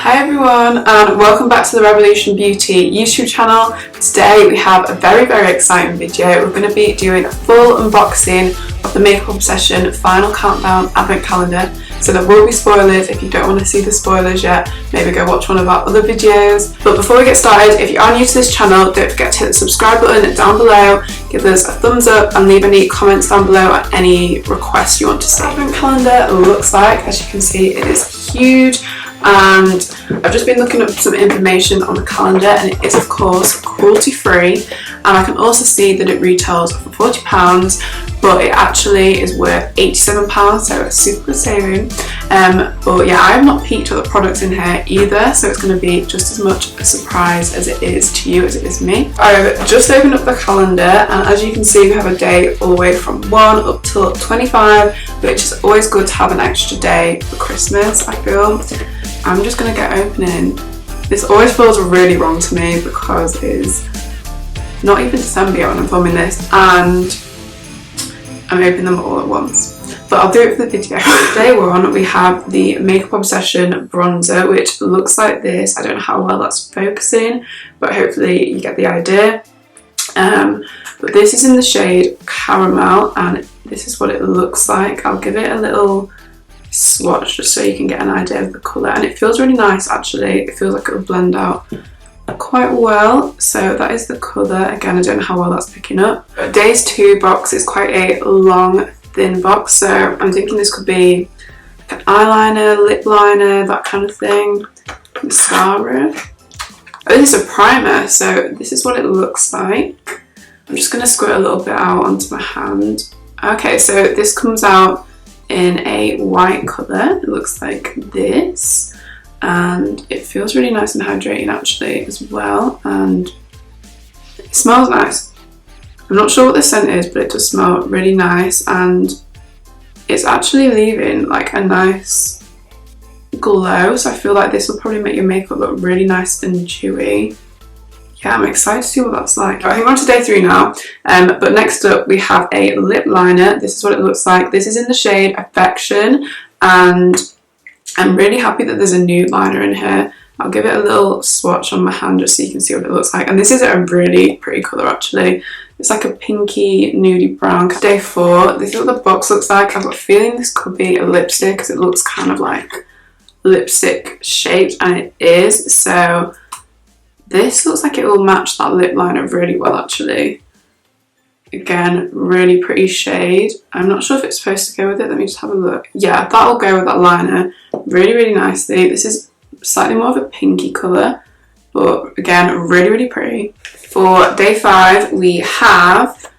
Hi everyone, and welcome back to the Revolution Beauty YouTube channel. Today we have a very exciting video. We're going to be doing a full unboxing of the Makeup Obsession Final Countdown Advent Calendar. So there will be spoilers. If you don't want to see the spoilers yet, maybe go watch one of our other videos. But before we get started, if you are new to this channel, don't forget to hit the subscribe button down below, give us a thumbs up and leave any comments down below on any requests you want to see. Advent calendar looks like, as you can see, it is huge. And I've just been looking up some information on the calendar, and it is of course cruelty free, and I can also see that it retails for £40, but it actually is worth £87, so it's super good saving. But yeah, I have not peeked at the products in here either, so it's going to be just as much a surprise as it is to you as it is me. I've just opened up the calendar, and as you can see we have a day all the way from 1 up till 25, which is always good to have an extra day for Christmas, I feel. I'm just going to get opening. This always feels really wrong to me because it is not even December yet when I'm filming this, and I'm opening them all at once. But I'll do it for the video. Day one, we have the Makeup Obsession bronzer, which looks like this. I don't know how well that's focusing, but hopefully you get the idea. But this is in the shade Caramel, and this is what it looks like. I'll give it a little swatch just so you can get an idea of the colour, and it feels really nice actually. It feels like it will blend out quite well. So that is the colour. Again, I don't know how well that's picking up. Days 2 box is quite a long thin box, so I'm thinking this could be like an eyeliner, lip liner, that kind of thing, mascara. Oh, this is a primer, so this is what it looks like. I'm just going to squirt a little bit out onto my hand. Okay, so this comes out in a white colour. It looks like this, and it feels really nice and hydrating actually as well, and it smells nice. I'm not sure what the scent is, but it does smell really nice, and it's actually leaving like a nice glow, so I feel like this will probably make your makeup look really nice and dewy. Yeah, I'm excited to see what that's like. I think we're on to day 3 now, but next up we have a lip liner. This is what it looks like. This is in the shade Affection, and I'm really happy that there's a nude liner in here. I'll give it a little swatch on my hand just so you can see what it looks like. And this is a really pretty colour actually. It's like a pinky nudie brown. Day 4, this is what the box looks like. I've got a feeling this could be a lipstick because it looks kind of like lipstick shaped, and it is. So this looks like it will match that lip liner really well actually. Again, really pretty shade. I'm not sure if it's supposed to go with it. Let me just have a look. Yeah, that'll go with that liner really nicely. This is slightly more of a pinky colour, but again, really pretty. For day 5, we have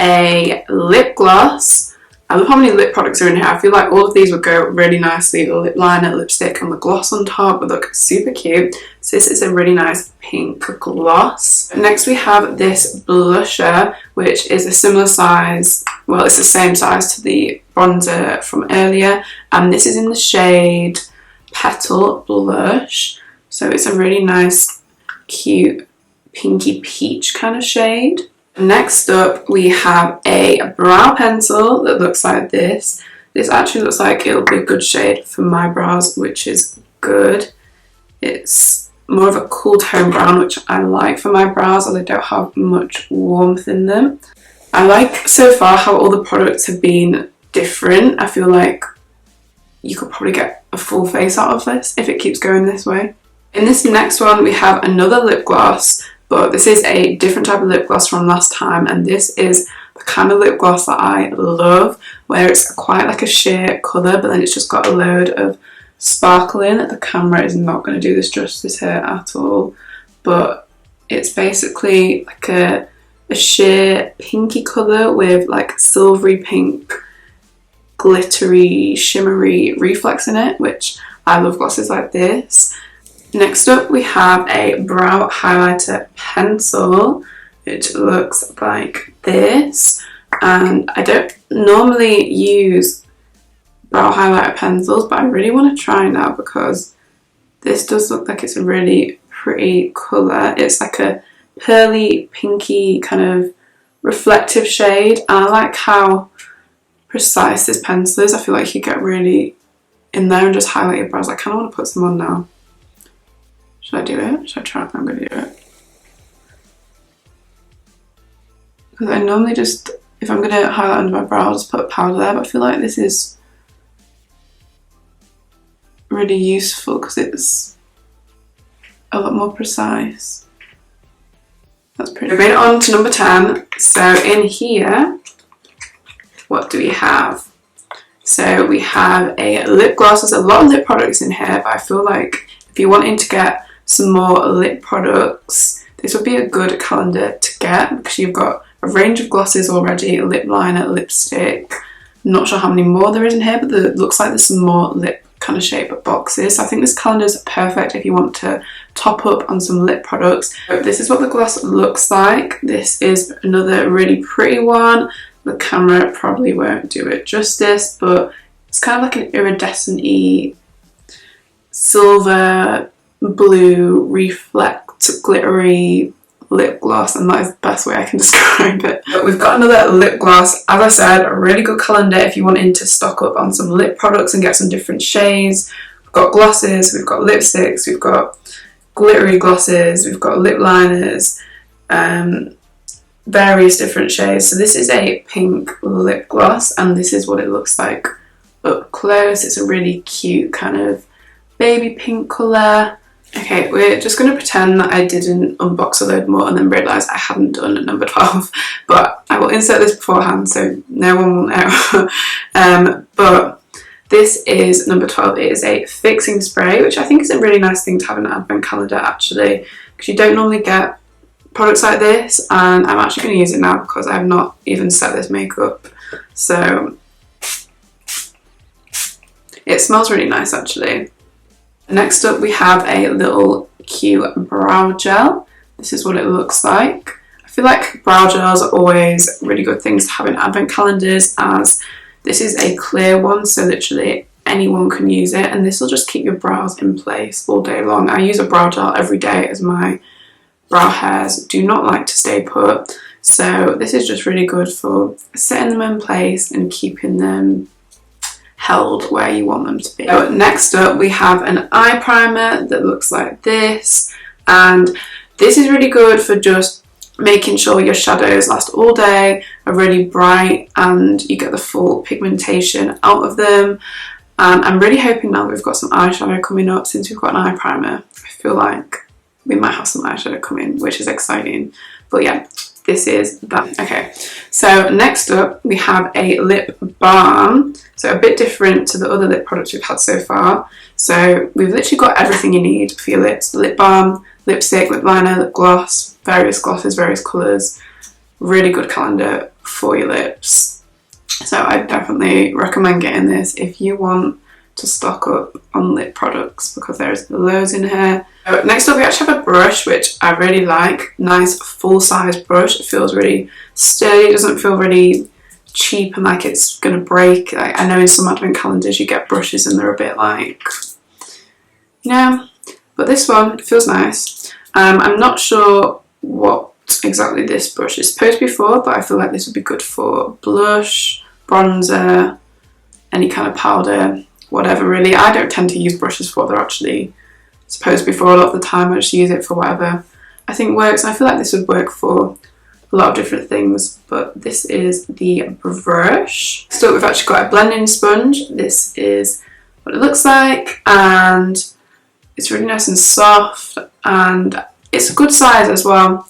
a lip gloss. I love how many lip products are in here. I feel like all of these would go really nicely. The lip liner, lipstick, and the gloss on top would look super cute. So this is a really nice pink gloss. Next we have this blusher, which is a similar size, well it's the same size to the bronzer from earlier, and this is in the shade Petal Blush. So it's a really nice, cute, pinky peach kind of shade. Next up we have a brow pencil that looks like this. This actually looks like it'll be a good shade for my brows, which is good. It's more of a cool tone brown, which I like for my brows as they don't have much warmth in them. I like so far how all the products have been different. I feel like you could probably get a full face out of this if it keeps going this way. In this next one we have another lip gloss, but this is a different type of lip gloss from last time, and this is the kind of lip gloss that I love, where it's quite like a sheer colour, but then it's just got a load of sparkle in it. The camera is not going to do this justice here at all, but it's basically like a sheer pinky colour with like silvery pink, glittery, shimmery reflex in it, which I love glosses like this. Next up we have a brow highlighter pencil, which looks like this, and I don't normally use brow highlighter pencils, but I really want to try now because this does look like it's a really pretty colour. It's like a pearly pinky kind of reflective shade, and I like how precise this pencil is. I feel like you get really in there and just highlight your brows. I kind of want to put some on now. Should I do it? Should I try it? I'm going to do it. Because I normally just, if I'm going to highlight under my brow, I'll just put powder there, but I feel like this is really useful because it's a lot more precise. That's pretty. Moving on to number 10. So in here, what do we have? So we have a lip gloss. There's a lot of lip products in here, but I feel like if you're wanting to get some more lip products, this would be a good calendar to get because you've got a range of glosses already, a lip liner, lipstick. I'm not sure how many more there is in here, but it looks like there's some more lip kind of shape boxes. So I think this calendar is perfect if you want to top up on some lip products. So this is what the gloss looks like. This is another really pretty one. The camera probably won't do it justice, but it's kind of like an iridescent-y silver blue reflect glittery lip gloss, and that is the best way I can describe it. But we've got another lip gloss. As I said, a really good calendar if you wanting to stock up on some lip products and get some different shades. We've got glosses, we've got lipsticks, we've got glittery glosses, we've got lip liners, various different shades. So this is a pink lip gloss, and this is what it looks like up close. It's a really cute kind of baby pink colour. Okay, we're just going to pretend that I didn't unbox a load more and then realise I hadn't done number 12, but I will insert this beforehand so no one will know. But this is number 12. It is a fixing spray, which I think is a really nice thing to have in an advent calendar actually, because you don't normally get products like this, and I'm actually going to use it now because I have not even set this makeup. So it smells really nice actually. Next up we have a little cute brow gel. This is what it looks like. I feel like brow gels are always really good things to have in advent calendars, as this is a clear one, so literally anyone can use it, and this will just keep your brows in place all day long. I use a brow gel every day as my brow hairs do not like to stay put, so this is just really good for setting them in place and keeping them held where you want them to be. So next up we have an eye primer that looks like this, and this is really good for just making sure your shadows last all day, are really bright, and you get the full pigmentation out of them. And I'm really hoping now that we've got some eyeshadow coming up, since we've got an eye primer, I feel like we might have some eyeshadow coming, which is exciting. But yeah, this is that. Okay, so next up we have a lip balm. So a bit different to the other lip products we've had so far. So we've literally got everything you need for your lips: lip balm, lipstick, lip liner, lip gloss, various glosses, various colours. Really good calendar for your lips. So I definitely recommend getting this if you want to stock up on lip products, because there's loads in here. So next up we actually have a brush, which I really like. Nice full-size brush. It feels really sturdy. It doesn't feel really cheap and like it's gonna break. I know in some advent calendars you get brushes and they're a bit like, you know, but this one feels nice. I'm not sure what exactly this brush is supposed to be for, but I feel like this would be good for blush, bronzer, any kind of powder, whatever really. I don't tend to use brushes for what they're actually supposed to be for a lot of the time. I just use it for whatever I think works, and I feel like this would work for a lot of different things. But this is the brush. So we've actually got a blending sponge. This is what it looks like, and it's really nice and soft, and it's a good size as well.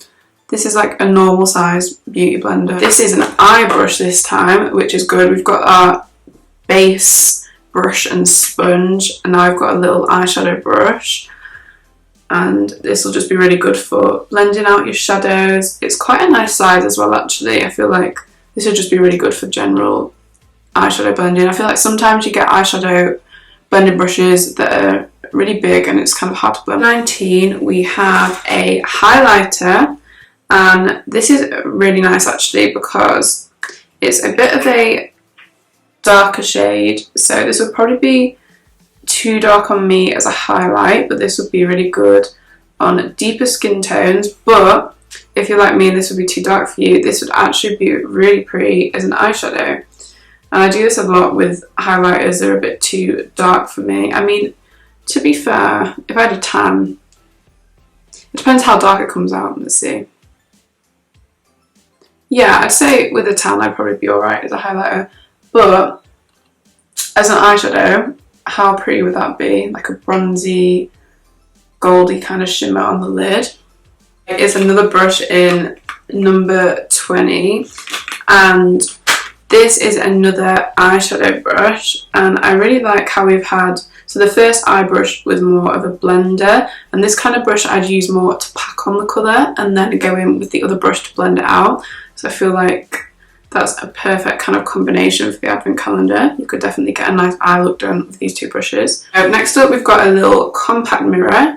This is like a normal size beauty blender. This is an eye brush this time, which is good. We've got our base brush and sponge, and now I've got a little eyeshadow brush, and this will just be really good for blending out your shadows. It's quite a nice size as well actually. I feel like this would just be really good for general eyeshadow blending. I feel like sometimes you get eyeshadow blending brushes that are really big and it's kind of hard to blend. 19 we have a highlighter, and this is really nice actually because it's a bit of a darker shade, so this would probably be too dark on me as a highlight, but this would be really good on deeper skin tones. But if you're like me and this would be too dark for you, this would actually be really pretty as an eyeshadow. And I do this a lot with highlighters that are a bit too dark for me. I mean, to be fair, if I had a tan, It depends how dark it comes out. Let's see. Yeah, I'd say with a tan I'd probably be alright as a highlighter, but as an eyeshadow, how pretty would that be? Like a bronzy, goldy kind of shimmer on the lid. It's another brush in number 20, and this is another eyeshadow brush, and I really like how we've had, so the first eye brush was more of a blender, and this kind of brush I'd use more to pack on the colour and then go in with the other brush to blend it out. So I feel like that's a perfect kind of combination for the advent calendar. You could definitely get a nice eye look done with these two brushes. Next up we've got a little compact mirror.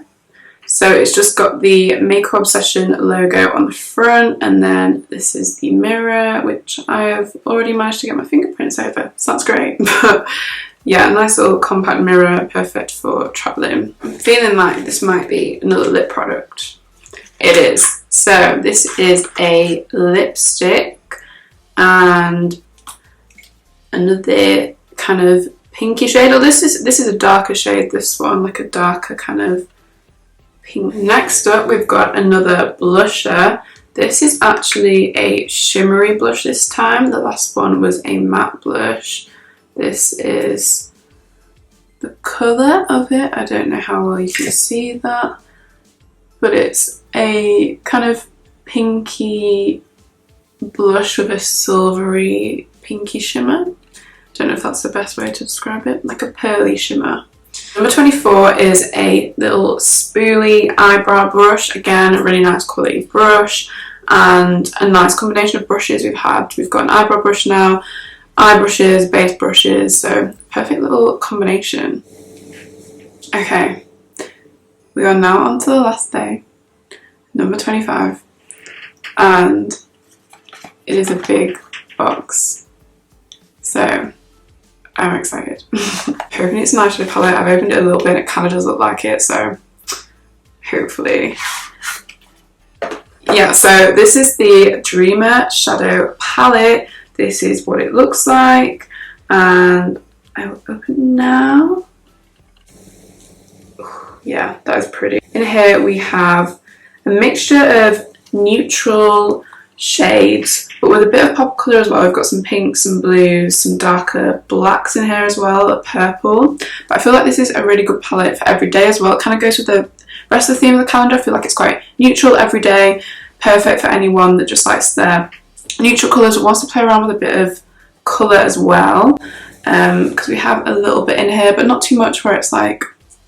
So it's just got the Makeup Obsession logo on the front, and then this is the mirror, which I have already managed to get my fingerprints over, so that's great. But yeah, a nice little compact mirror, perfect for travelling. I'm feeling like this might be another lip product. It is. So this is a lipstick and another kind of pinky shade. Oh, this is a darker shade, this one, like a darker kind of pink. Next up we've got another blusher. This is actually a shimmery blush this time. The last one was a matte blush. This is the colour of it. I don't know how well you can see that, but it's a kind of pinky blush with a silvery pinky shimmer. Don't know if that's the best way to describe it, like a pearly shimmer. Number 24 is a little spoolie eyebrow brush. Again, a really nice quality brush and a nice combination of brushes we've had. We've got an eyebrow brush now, eye brushes, base brushes, so perfect little combination. Okay, we are now on to the last day, number 25, and it is a big box, so I'm excited. Hoping it's an eyeshadow palette. I've opened it a little bit, it kind of does look like it, so hopefully. Yeah, so this is the Dreamer Shadow Palette. This is what it looks like, and I will open it now. Yeah, that is pretty. In here we have a mixture of neutral shades, but with a bit of pop colour as well. We've got some pinks, some blues, some darker blacks in here as well, a purple. But I feel like this is a really good palette for every day as well. It kind of goes with the rest of the theme of the calendar. I feel like it's quite neutral, everyday, perfect for anyone that just likes their neutral colours but wants to play around with a bit of colour as well. Because we have a little bit in here, but not too much where it's like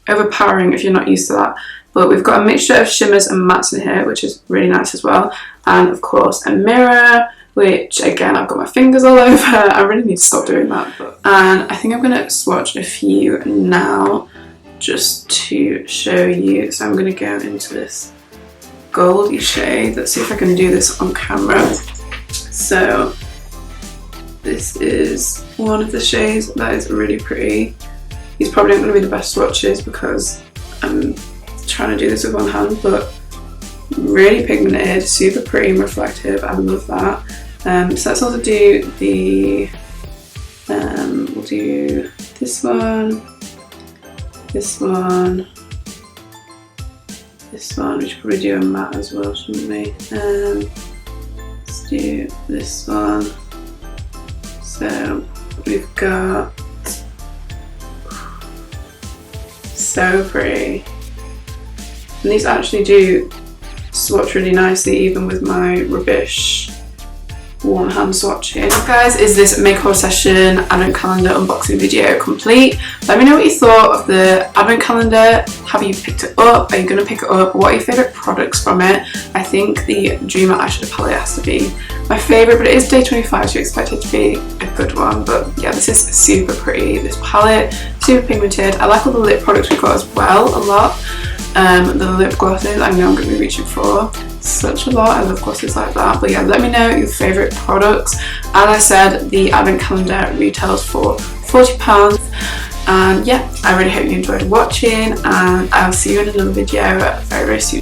overpowering if you're not used to that. But we've got a mixture of shimmers and mattes in here, which is really nice as well. And of course a mirror, which again I've got my fingers all over. I really need to stop doing that. And I think I'm going to swatch a few now just to show you. So I'm going to go into this goldy shade. Let's see if I can do this on camera. So this is one of the shades that is really pretty. These probably aren't going to be the best swatches because I'm trying to do this with one hand, but really pigmented, super pretty and reflective. I love that. So let's also do the we'll do this one, this one, this one. We should probably do a matte as well, shouldn't we? Let's do this one. So we've got, so pretty. And these actually do swatch really nicely even with my rubbish one hand swatching. Guys, is this Makeup Obsession advent calendar unboxing video complete? Let me know what you thought of the advent calendar. Have you picked it up? Are you going to pick it up? What are your favourite products from it? I think the Dreamer eyeshadow palette has to be my favourite, but it is day 25, so you expect it to be a good one. But yeah, this is super pretty. This palette, super pigmented. I like all the lip products we've got as well a lot. The lip glosses I know I'm going to be reaching for such a lot. I love glosses like that. But yeah, let me know your favourite products. As I said, the advent calendar retails for £40. And yeah, I really hope you enjoyed watching, and I'll see you in another video very, very soon.